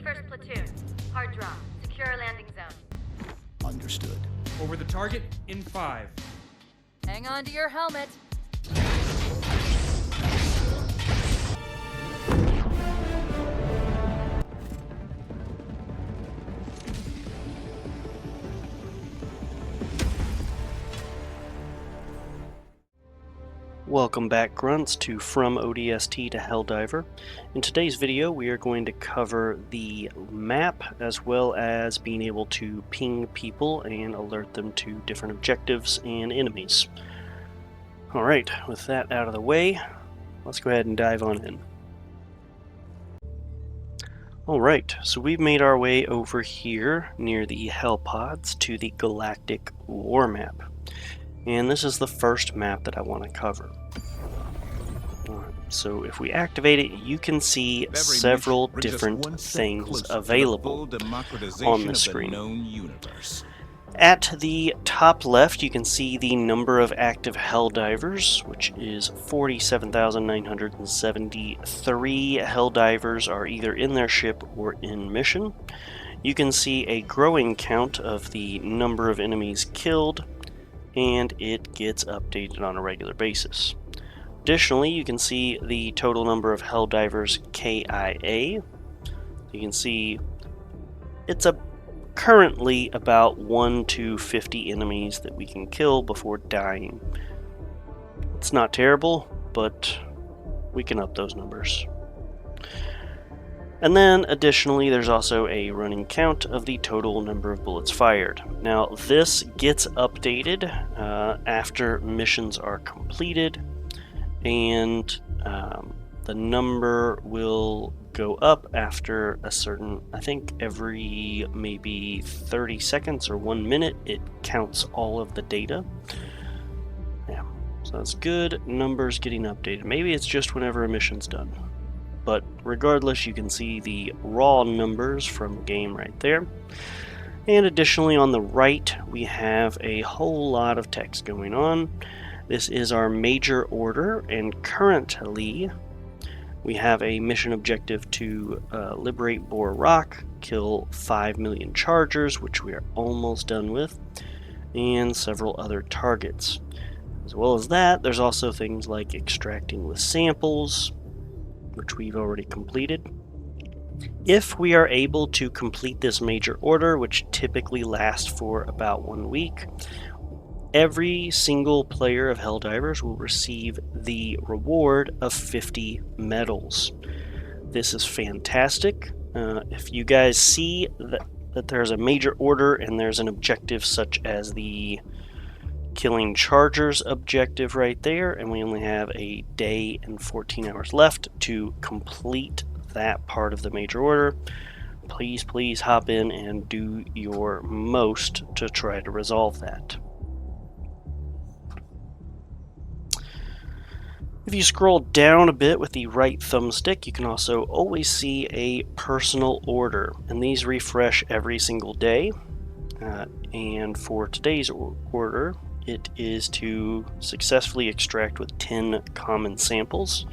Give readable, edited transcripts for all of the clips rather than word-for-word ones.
21st Platoon. Hard drop. Secure our landing zone. Understood. Over the target in 5. Hang on to your helmet. Welcome back, Grunts, to From ODST to Helldiver. In today's video, we are going to cover the map as well as being able to ping people and alert them to different objectives and enemies. Alright, with that out of the way, let's go ahead and dive on in. Alright, so we've made our way over here near the Hellpods to the Galactic War map. And this is the first map that I want to cover. So if we activate it, you can see several different things available on the screen. At the top left, you can see the number of active Helldivers, which is 47,973 Helldivers are either in their ship or in mission. You can see a growing count of the number of enemies killed, and it gets updated on a regular basis. Additionally, you can see the total number of Helldivers KIA. You can see it's currently about 1 to 50 enemies that we can kill before dying. It's not terrible, but we can up those numbers. And then additionally, there's also a running count of the total number of bullets fired. Now, this gets updated after missions are completed, and the number will go up after a certain, I think every maybe 30 seconds or 1 minute, it counts all of the data. Yeah, so that's good numbers getting updated. Maybe it's just whenever a mission's done. But regardless, you can see the raw numbers from the game right there. And additionally, on the right, we have a whole lot of text going on. This is our major order, and currently we have a mission objective to liberate Boar Rock, kill 5 million chargers, which we are almost done with, and several other targets. As well as that, there's also things like extracting with samples, which we've already completed. If we are able to complete this major order, which typically lasts for about 1 week, every single player of Helldivers will receive the reward of 50 medals. This is fantastic. If you guys see that there's a major order and there's an objective such as the killing chargers objective right there, and we only have a day and 14 hours left to complete that part of the major order, please hop in and do your most to try to resolve that. If you scroll down a bit with the right thumbstick, you can also always see a personal order, and these refresh every single day. And for today's order, it is to successfully extract with 10 common samples,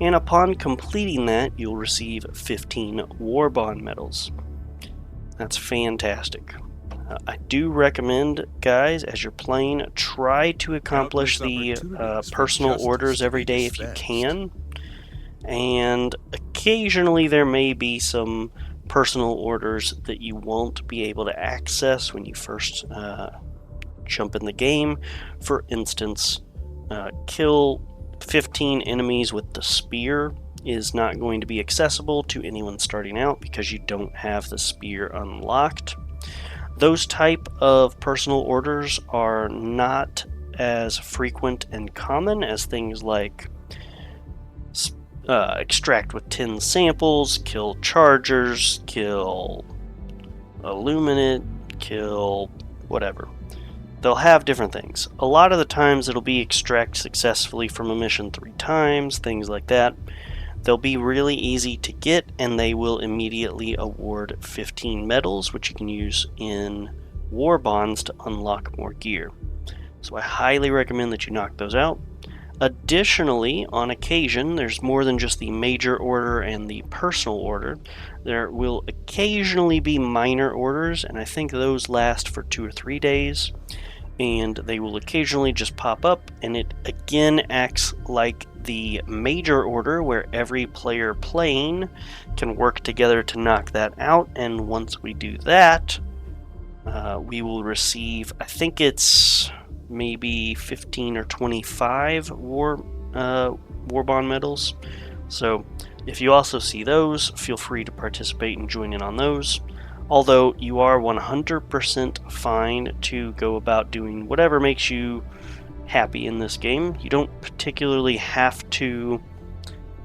and upon completing that, you'll receive 15 War Bond medals. That's fantastic. I do recommend, guys, as you're playing, try to accomplish the personal orders every day if you can, and occasionally there may be some personal orders that you won't be able to access when you first jump in the game. For instance, kill 15 enemies with the spear is not going to be accessible to anyone starting out because you don't have the spear unlocked. Those type of personal orders are not as frequent and common as things like extract with 10 samples, kill chargers, kill illuminate, kill whatever. They'll have different things. A lot of the times it'll be extract successfully from a mission 3 times, things like that. They'll be really easy to get, and they will immediately award 15 medals, which you can use in War Bonds to unlock more gear. So I highly recommend that you knock those out. Additionally, on occasion, there's more than just the major order and the personal order. There will occasionally be minor orders, and I think those last for 2 or 3 days. And they will occasionally just pop up, and it again acts like the major order where every player playing can work together to knock that out. And once we do that, we will receive, I think it's maybe 15 or 25 war bond medals. So if you also see those, feel free to participate and join in on those. Although you are 100% fine to go about doing whatever makes you happy in this game. You don't particularly have to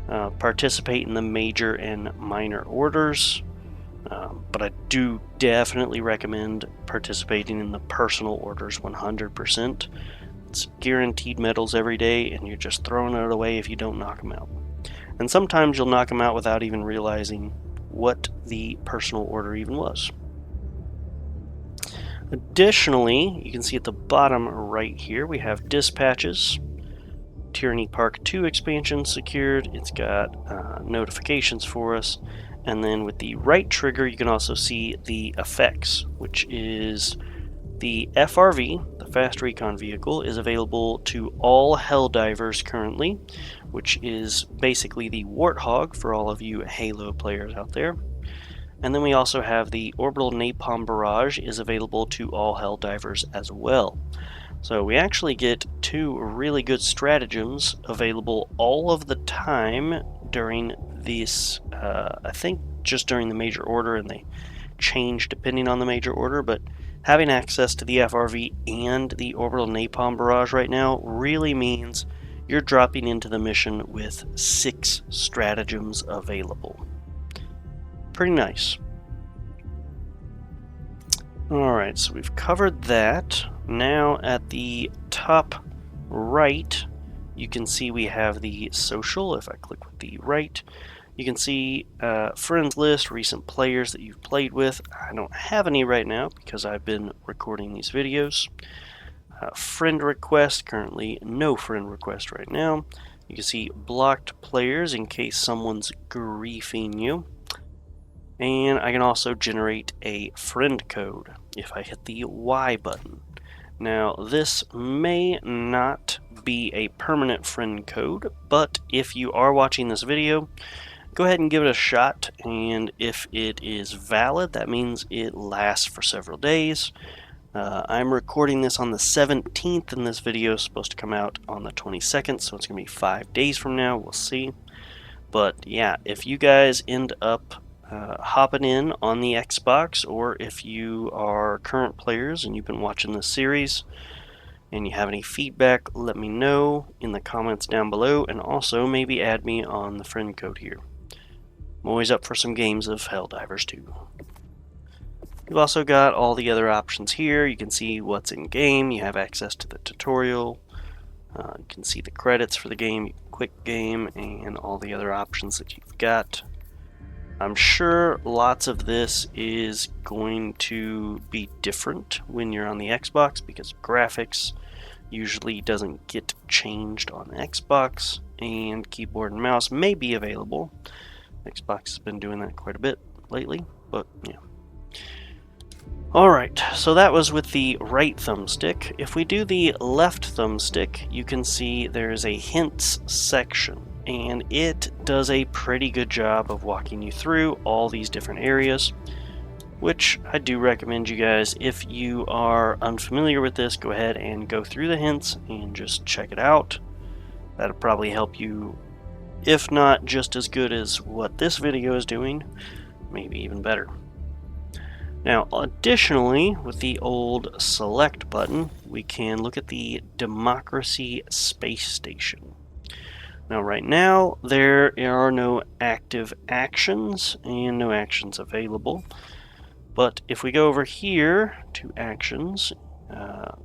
participate in the major and minor orders, but I do definitely recommend participating in the personal orders 100%. It's guaranteed medals every day, and you're just throwing it away if you don't knock them out. And sometimes you'll knock them out without even realizing what the personal order even was. Additionally, you can see at the bottom right here, we have dispatches. Tyranny Park 2 expansion secured. It's got notifications for us. And then with the right trigger, you can also see the effects, which is the FRV, the Fast Recon Vehicle, is available to all Helldivers currently, which is basically the Warthog for all of you Halo players out there. And then we also have the Orbital Napalm Barrage is available to all Helldivers as well. So we actually get 2 really good stratagems available all of the time during this, I think just during the major order, and they change depending on the major order, but having access to the FRV and the Orbital Napalm Barrage right now really means you're dropping into the mission with 6 stratagems available. Pretty nice. Alright, so we've covered that. Now at the top right, you can see we have the social. If I click with the right, you can see friends list, recent players that you've played with. I don't have any right now because I've been recording these videos. Friend request, currently no friend request right now. You can see blocked players in case someone's griefing you. And I can also generate a friend code if I hit the Y button. Now, this may not be a permanent friend code, but if you are watching this video, go ahead and give it a shot, and if it is valid, that means it lasts for several days. I'm recording this on the 17th, and this video is supposed to come out on the 22nd, so it's going to be 5 days from now. We'll see. But yeah, if you guys end up hopping in on the Xbox, or if you are current players and you've been watching this series and you have any feedback, let me know in the comments down below, and also maybe add me on the friend code here. I'm always up for some games of Helldivers 2. You've also got all the other options here. You can see what's in game, you have access to the tutorial, you can see the credits for the game, quick game, and all the other options that you've got. I'm sure lots of this is going to be different when you're on the Xbox because graphics usually doesn't get changed on the Xbox, and keyboard and mouse may be available. Xbox has been doing that quite a bit lately, but yeah. Alright, so that was with the right thumbstick. If we do the left thumbstick, you can see there's a hints section, and it does a pretty good job of walking you through all these different areas, which I do recommend you guys, if you are unfamiliar with this, go ahead and go through the hints and just check it out. That'll probably help you, if not just as good as what this video is doing, maybe even better. Now, additionally, with the old select button, we can look at the Democracy Space Station. Now, right now, there are no active actions and no actions available. But if we go over here to actions,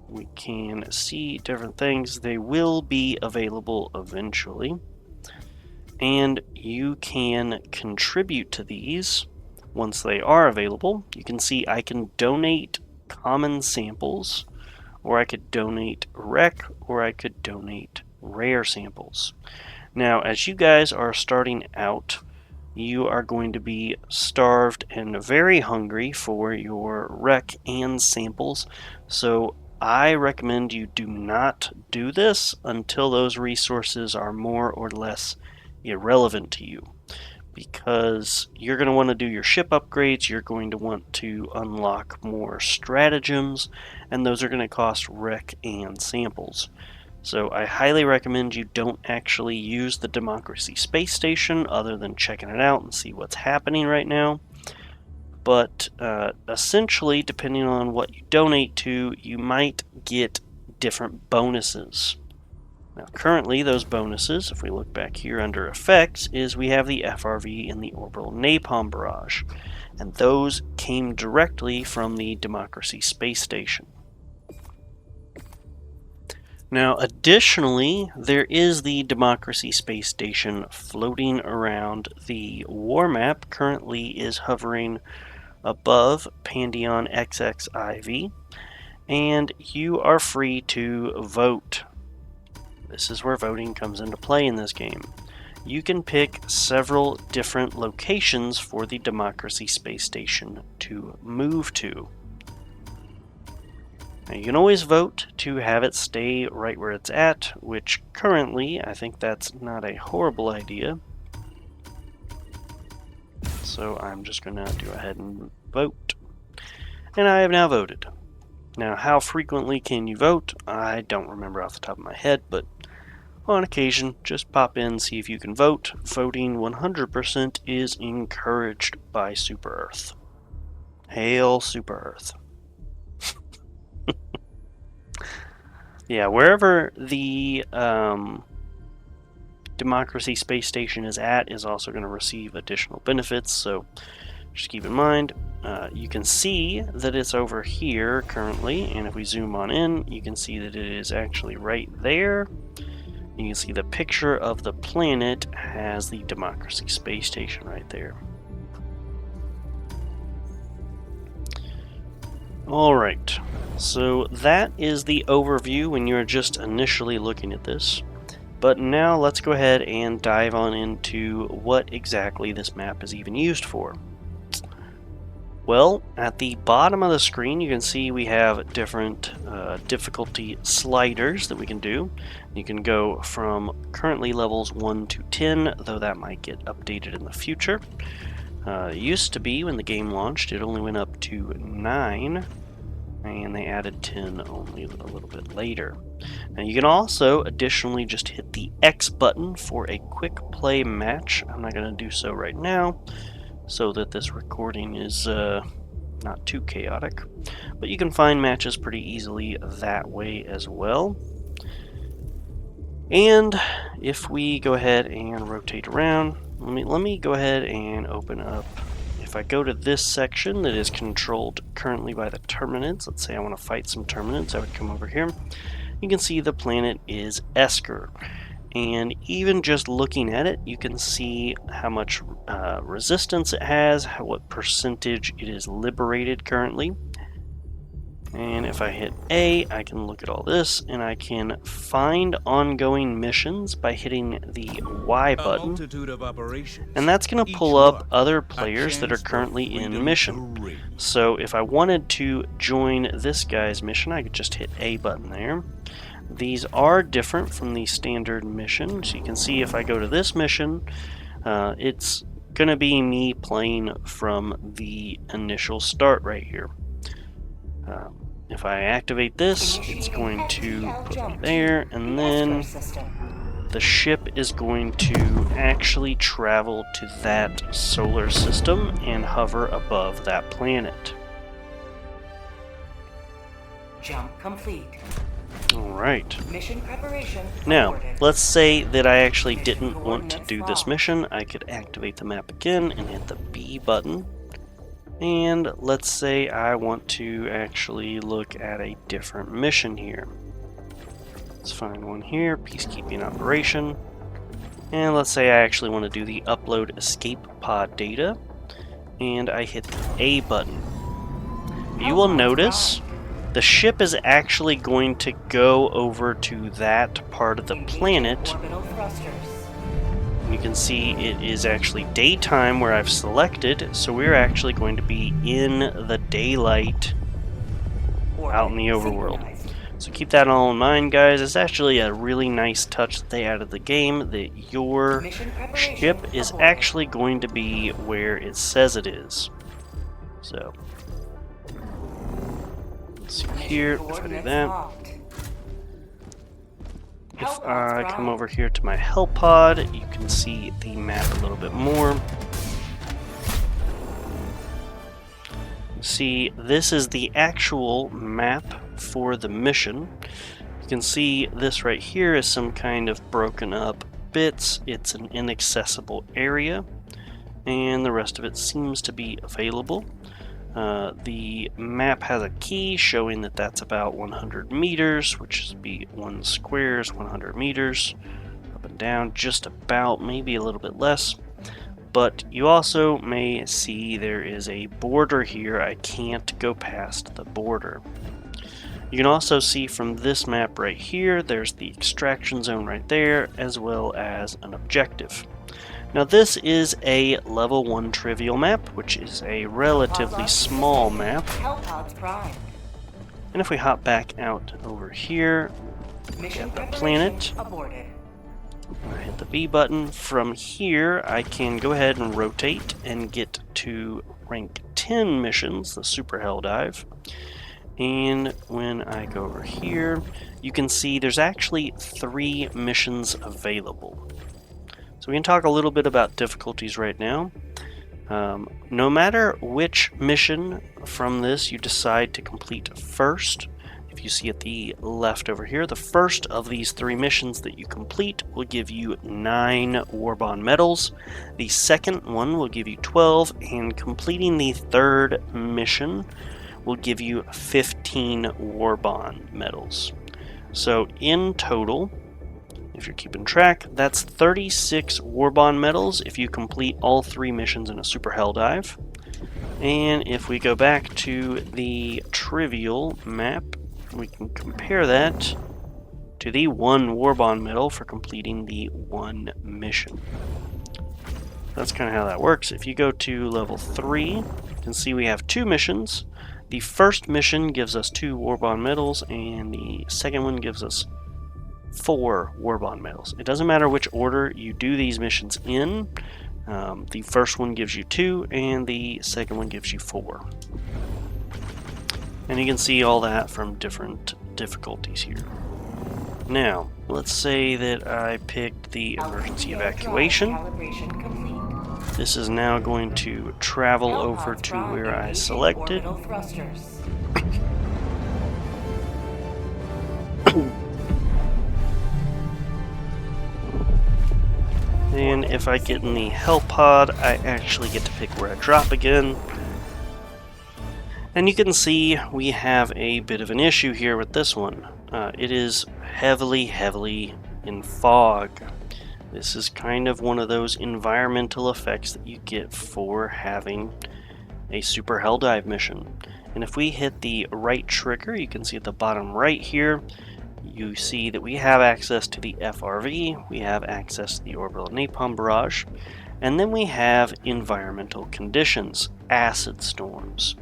we can see different things. They will be available eventually. And you can contribute to these once they are available. You can see I can donate common samples, or I could donate rec, or I could donate rare samples. Now, as you guys are starting out, you are going to be starved and very hungry for your rec and samples, so I recommend you do not do this until those resources are more or less irrelevant to you, because you're going to want to do your ship upgrades, you're going to want to unlock more stratagems, and those are going to cost rec and samples. So I highly recommend you don't actually use the Democracy Space Station other than checking it out and see what's happening right now. But essentially, depending on what you donate to, you might get different bonuses. Now currently those bonuses, if we look back here under effects, is we have the FRV and the Orbital Napalm Barrage. And those came directly from the Democracy Space Station. Now, additionally, there is the Democracy Space Station floating around the war map. Currently is hovering above Pandion XXIV, and you are free to vote. This is where voting comes into play in this game. You can pick several different locations for the Democracy Space Station to move to. Now, you can always vote to have it stay right where it's at, which currently, I think that's not a horrible idea. So I'm just going to go ahead and vote. And I have now voted. Now, how frequently can you vote? I don't remember off the top of my head, but on occasion, just pop in, see if you can vote. Voting 100% is encouraged by Super Earth. Hail Super Earth. Yeah, wherever the Democracy Space Station is at is also going to receive additional benefits, so just keep in mind. You can see that it's over here currently, and if we zoom on in, you can see that it is actually right there. You can see the picture of the planet has the Democracy Space Station right there. Alright, so that is the overview when you're just initially looking at this. But now let's go ahead and dive on into what exactly this map is even used for. Well, at the bottom of the screen you can see we have different difficulty sliders that we can do. You can go from currently levels 1 to 10, though that might get updated in the future. It used to be, when the game launched, it only went up to 9, and they added 10 only a little bit later. Now you can also additionally just hit the X button for a quick play match. I'm not going to do so right now, so that this recording is not too chaotic. But you can find matches pretty easily that way as well. And if we go ahead and rotate around, let me go ahead and open up. If I go to this section that is controlled currently by the Terminids, let's say I want to fight some Terminids, I would come over here. You can see the planet is Esker. And even just looking at it, you can see how much resistance it has, what percentage it is liberated currently. And if I hit A, I can look at all this, and I can find ongoing missions by hitting the Y button. And that's going to pull up other players that are currently in mission. So if I wanted to join this guy's mission, I could just hit A button there. These are different from the standard mission. So you can see if I go to this mission, it's going to be me playing from the initial start right here. If I activate this, it's going to put me there, and then the ship is going to actually travel to that solar system and hover above that planet. Jump complete. Alright. Mission preparation. Now, let's say that I actually didn't want to do this mission. I could activate the map again and hit the B button. And let's say I want to actually look at a different mission here. Let's find one here, peacekeeping operation. And let's say I actually want to do the upload escape pod data. And I hit the A button. You will notice the ship is actually going to go over to that part of the planet. Orbital thrusters. You can see it is actually daytime where I've selected, so we're actually going to be in the daylight out in the overworld. So keep that all in mind, guys. It's actually a really nice touch that they added to the game, that your ship is actually going to be where it says it is. So, let's see here, if I do that. If I come over here to my Hell Pod, you can see the map a little bit more. See, this is the actual map for the mission. You can see this right here is some kind of broken up bits. It's an inaccessible area, and the rest of it seems to be available. The map has a key showing that that's about 100 meters, which would be 1 square is 100 meters. Up and down, just about, maybe a little bit less. But you also may see there is a border here. I can't go past the border. You can also see from this map right here, there's the extraction zone right there, as well as an objective. Now this is a level 1 trivial map, which is a relatively small map. And if we hop back out over here, we have the planet. I hit the B button. From here, I can go ahead and rotate and get to rank 10 missions, the Super Helldive. And when I go over here, you can see there's actually 3 missions available. So we can talk a little bit about difficulties right now. No matter which mission from this you decide to complete first, if you see at the left over here, the first of these 3 missions that you complete will give you 9 Warbond medals. The second one will give you 12, and completing the third mission will give you 15 Warbond medals. So in total, if you're keeping track, that's 36 Warbond medals if you complete all 3 missions in a Super Helldive. And if we go back to the trivial map, we can compare that to the 1 Warbond medal for completing the 1 mission. That's kind of how that works. If you go to level 3, you can see we have 2 missions. The first mission gives us 2 Warbond medals, and the second one gives us 4 Warbond medals. It doesn't matter which order you do these missions in. The first one gives you 2, and the second one gives you 4. And you can see all that from different difficulties here. Now, let's say that I picked the emergency evacuation. This is now going to travel over to where I selected. And if I get in the Hell Pod, I actually get to pick where I drop again. And you can see we have a bit of an issue here with this one. It is heavily in fog. This is kind of one of those environmental effects that you get for having a Super Helldive mission. And if we hit the right trigger, you can see at the bottom right here, you see that we have access to the FRV, we have access to the Orbital Napalm Barrage, and then we have environmental conditions, acid storms.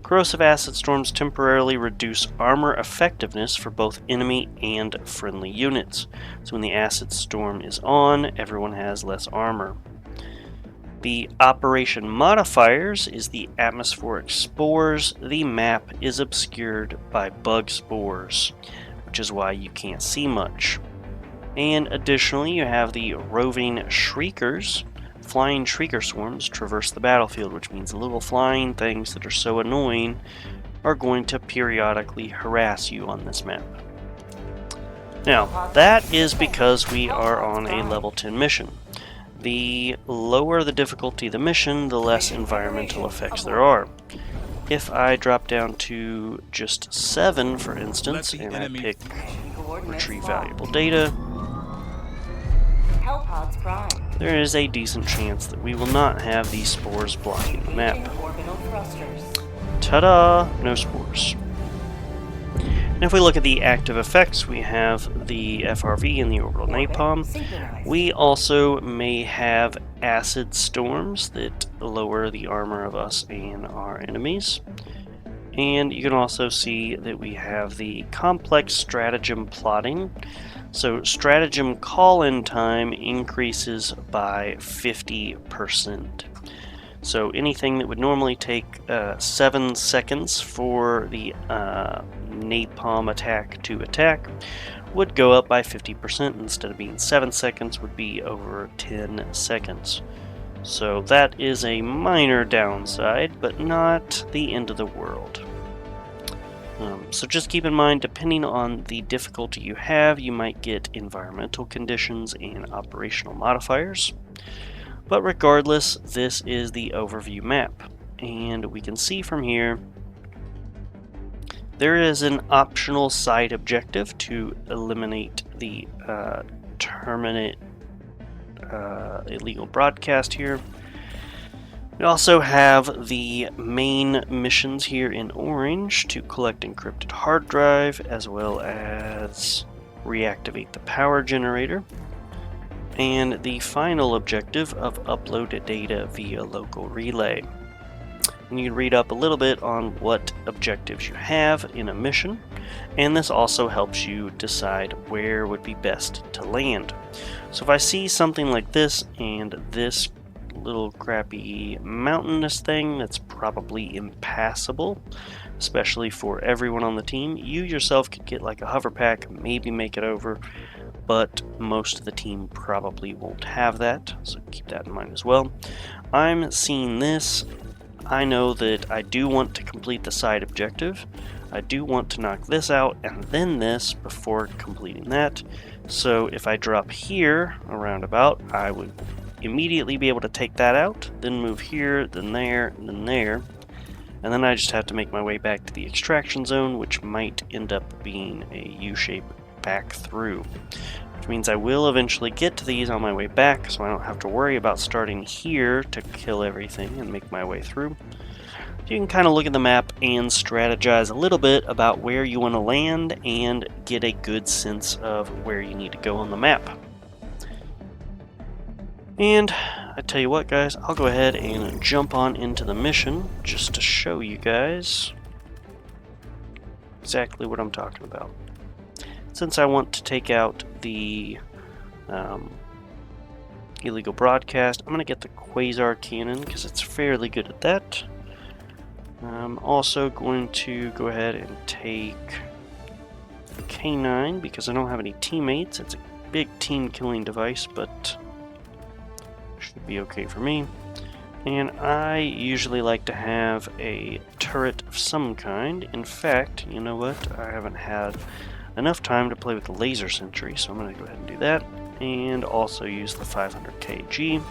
Corrosive acid storms temporarily reduce armor effectiveness for both enemy and friendly units. So when the acid storm is on, everyone has less armor. The operation modifiers is the atmospheric spores. The map is obscured by bug spores, which is why you can't see much. And additionally, you have the roving shriekers. Flying shrieker swarms traverse the battlefield, which means little flying things that are so annoying are going to periodically harass you on this map. Now, that is because we are on a level 10 mission. The lower the difficulty of the mission, the less environmental effects there are. If I drop down to just 7, for instance, and I pick Retrieve Valuable Data, there is a decent chance that we will not have these spores blocking the map. Ta-da! No spores. And if we look at the active effects, we have the FRV and the orbital napalm. Synchronized. We also may have acid storms that lower the armor of us and our enemies. And you can also see that we have the complex stratagem plotting. So stratagem call-in time increases by 50%. So anything that would normally take 7 seconds for the napalm attack to attack would go up by 50%. Instead of being 7 seconds, would be over 10 seconds. So that is a minor downside, but not the end of the world. So just keep in mind, depending on the difficulty you have, you might get environmental conditions and operational modifiers. But regardless, this is the overview map. And we can see from here, there is an optional side objective to eliminate the terminate illegal broadcast here. We also have the main missions here in orange to collect encrypted hard drive, as well as reactivate the power generator, and the final objective of upload data via local relay. And you can read up a little bit on what objectives you have in a mission, and this also helps you decide where would be best to land. So if I see something like this and this little crappy mountainous thing that's probably impassable, especially for everyone on the team, you yourself could get like a hover pack, maybe make it over, but most of the team probably won't have that, so keep that in mind as well. I'm seeing this. I know that I do want to complete the side objective. I do want to knock this out and then this before completing that. So if I drop here around about, I would immediately be able to take that out, then move here, then there, and then there. And then I just have to make my way back to the extraction zone, which might end up being a U-shape back through. Which means I will eventually get to these on my way back, so I don't have to worry about starting here to kill everything and make my way through. You can kind of look at the map and strategize a little bit about where you want to land and get a good sense of where you need to go on the map. And I tell you what, guys, I'll go ahead and jump on into the mission just to show you guys exactly what I'm talking about. Since I want to take out the illegal broadcast, I'm going to get the quasar cannon because it's fairly good at that. I'm also going to go ahead and take K9 because I don't have any teammates. It's a big team killing device, but should be okay for me. And I usually like to have a turret of some kind. In fact, you know what? I haven't had enough time to play with the laser sentry, so I'm going to go ahead and do that. And also use the 500 kg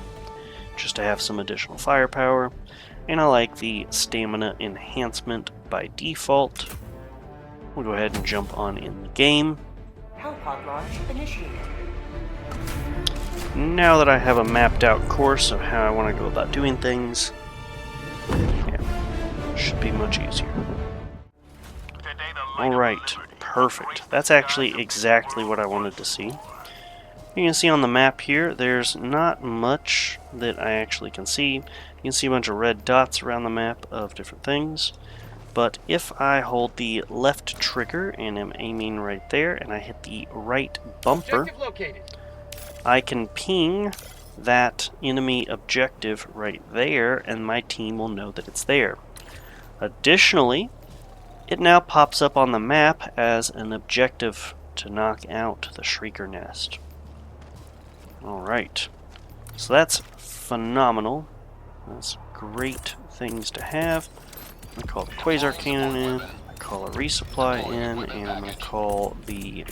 just to have some additional firepower. And I like the stamina enhancement by default. We'll go ahead and jump on in the game. Hellpod launch initiated. Now that I have a mapped out course of how I want to go about doing things, yeah, should be much easier. Alright, perfect. That's actually exactly what I wanted to see. You can see on the map here, there's not much that I actually can see. You can see a bunch of red dots around the map of different things. But if I hold the left trigger and am aiming right there, and I hit the right bumper, I can ping that enemy objective right there, and my team will know that it's there. Additionally, it now pops up on the map as an objective to knock out the Shrieker Nest. Alright, so that's phenomenal. That's great things to have. I'm going to call the Quasar Cannon in, I call a resupply in, and I'm going to call the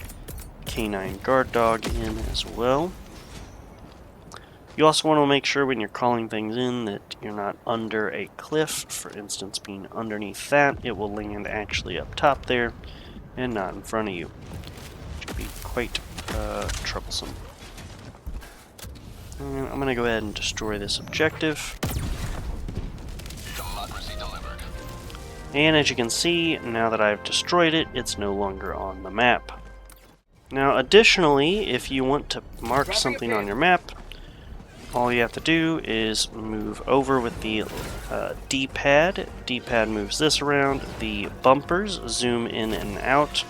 K9 Guard Dog in as well. You also want to make sure when you're calling things in that you're not under a cliff. For instance, being underneath that, it will land actually up top there and not in front of you, which could be quite troublesome. And I'm going to go ahead and destroy this objective. And as you can see, now that I've destroyed it, it's no longer on the map. Now additionally, if you want to mark something on your map, all you have to do is move over with the D-pad. D-pad moves this around. The bumpers zoom in and out.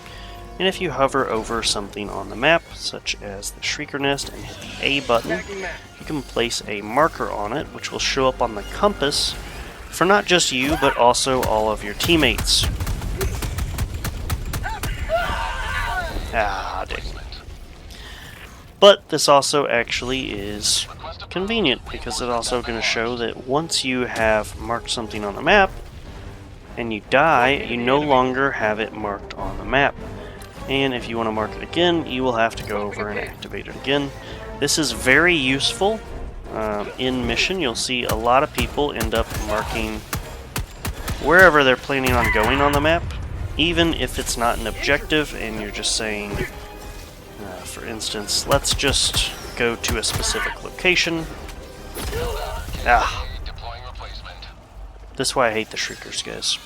And if you hover over something on the map, such as the Shrieker Nest, and hit the A button, you can place a marker on it, which will show up on the compass for not just you, but also all of your teammates. Ah, dang. But this also actually is convenient, because it's also going to show that once you have marked something on the map, and you die, you no longer have it marked on the map. And if you want to mark it again, you will have to go over and activate it again. This is very useful. In mission, you'll see a lot of people end up marking wherever they're planning on going on the map, even if it's not an objective and you're just saying, for instance, let's just go to a specific location. This is why I hate the Shriekers, guys.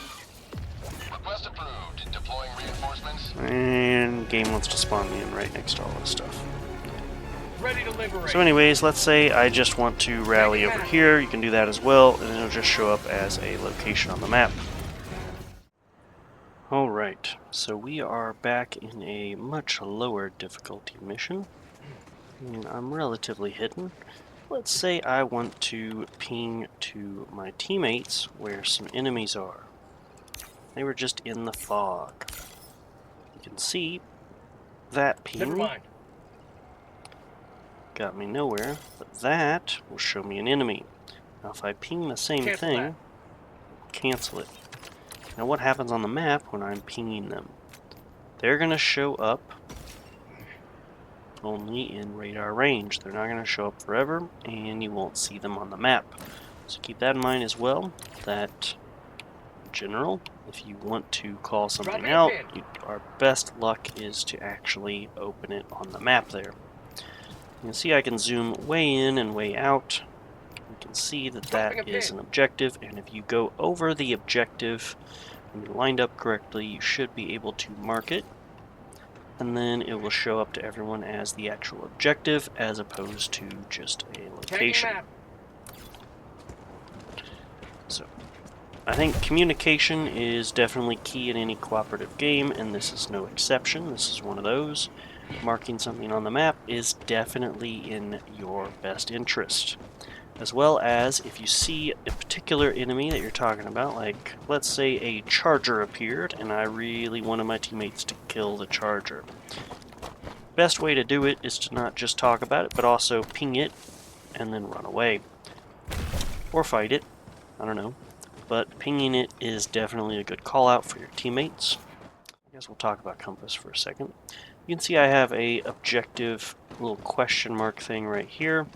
And game wants to spawn me in right next to all this stuff. So anyways, let's say I just want to rally over here. You can do that as well, and it'll just show up as a location on the map. Alright, so we are back in a much lower difficulty mission, and I'm relatively hidden. Let's say I want to ping to my teammates where some enemies are. They were just in the fog. You can see that ping got me nowhere, but that will show me an enemy. Now if I ping the same thing, cancel it. Now what happens on the map when I'm pinging them? They're going to show up only in radar range. They're not going to show up forever, and you won't see them on the map. So keep that in mind as well, that in general, if you want to call something out, our best luck is to actually open it on the map there. You can see I can zoom way in and way out. You can see that that is an objective, and if you go over the objective and you're lined up correctly, you should be able to mark it, and then it will show up to everyone as the actual objective as opposed to just a location. So I think communication is definitely key in any cooperative game, and this is no exception. This is one of those. Marking something on the map is definitely in your best interest. As well as if you see a particular enemy that you're talking about, like let's say a charger appeared and I really wanted my teammates to kill the charger. Best way to do it is to not just talk about it, but also ping it and then run away. Or fight it, I don't know. But pinging it is definitely a good call out for your teammates. I guess we'll talk about compass for a second. You can see I have a objective little question mark thing right here,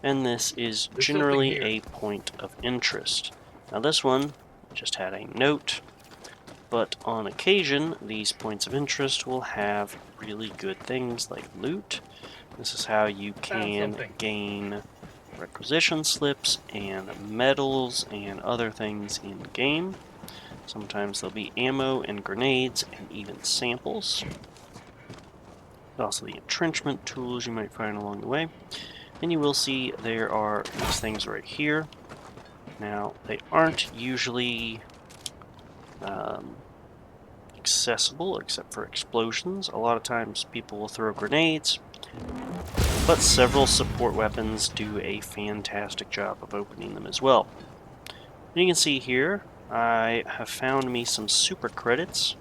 and this is generally a point of interest. Now this one just had a note, but on occasion these points of interest will have really good things like loot. This is how you can gain requisition slips and medals and other things in game. Sometimes there'll be ammo and grenades and even samples. Also the entrenchment tools you might find along the way. And you will see there are these things right here. Now, they aren't usually accessible except for explosions. A lot of times people will throw grenades, but several support weapons do a fantastic job of opening them as well. And you can see here, I have found me some super credits,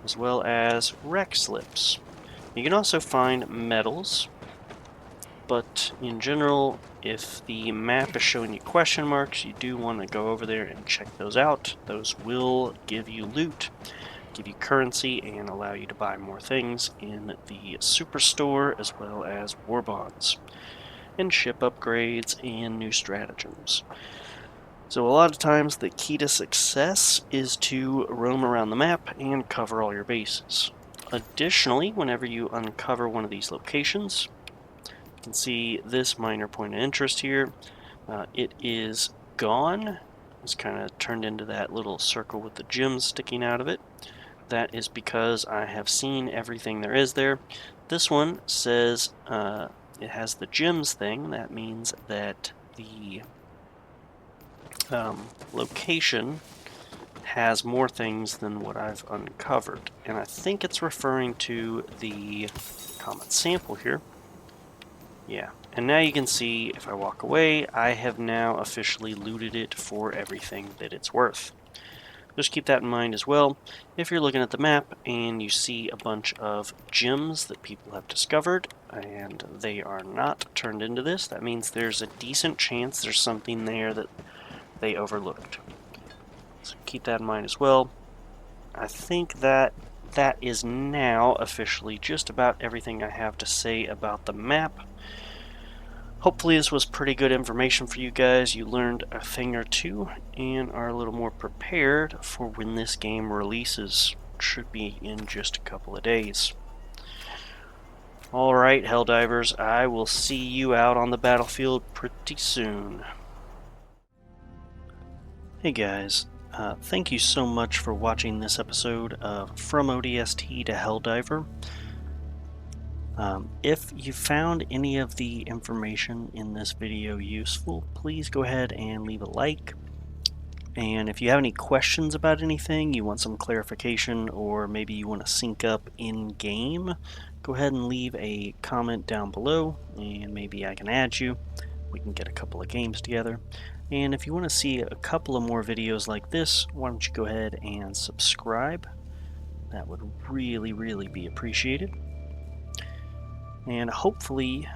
as well as rec slips. You can also find medals, but in general, if the map is showing you question marks, you do want to go over there and check those out. Those will give you loot, give you currency, and allow you to buy more things in the superstore, as well as war bonds, and ship upgrades and new stratagems. So a lot of times the key to success is to roam around the map and cover all your bases. Additionally, whenever you uncover one of these locations, you can see this minor point of interest here. It is gone It's kind of turned into that little circle with the gems sticking out of it. That is because I have seen everything there is there. This one says it has the gems thing. That means that the location has more things than what I've uncovered. And I think it's referring to the common sample here. Yeah, and now you can see if I walk away, I have now officially looted it for everything that it's worth. Just keep that in mind as well. If you're looking at the map and you see a bunch of gems that people have discovered and they are not turned into this, that means there's a decent chance there's something there that they overlooked. So keep that in mind as well. I think that is now officially just about everything I have to say about the map. Hopefully this was pretty good information for you guys. You learned a thing or two and are a little more prepared for when this game releases. Should be in just a couple of days. Alright, Helldivers, I will see you out on the battlefield pretty soon. Hey guys, thank you so much for watching this episode of From ODST to Helldiver. If you found any of the information in this video useful, please go ahead and leave a like. And if you have any questions about anything, you want some clarification, or maybe you want to sync up in-game, go ahead and leave a comment down below, and maybe I can add you. We can get a couple of games together. And if you want to see a couple of more videos like this, why don't you go ahead and subscribe? That would really, really be appreciated. And hopefully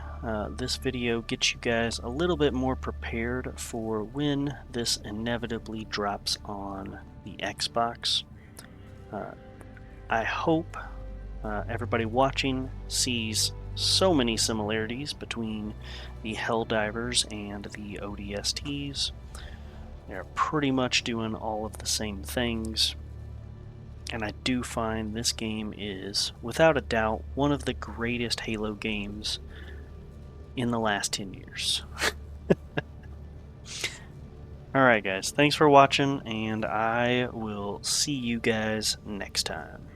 this video gets you guys a little bit more prepared for when this inevitably drops on the Xbox. I hope everybody watching sees so many similarities between the Helldivers and the ODSTs. They're pretty much doing all of the same things. And I do find this game is, without a doubt, one of the greatest Halo games in the last 10 years. Alright guys, thanks for watching, and I will see you guys next time.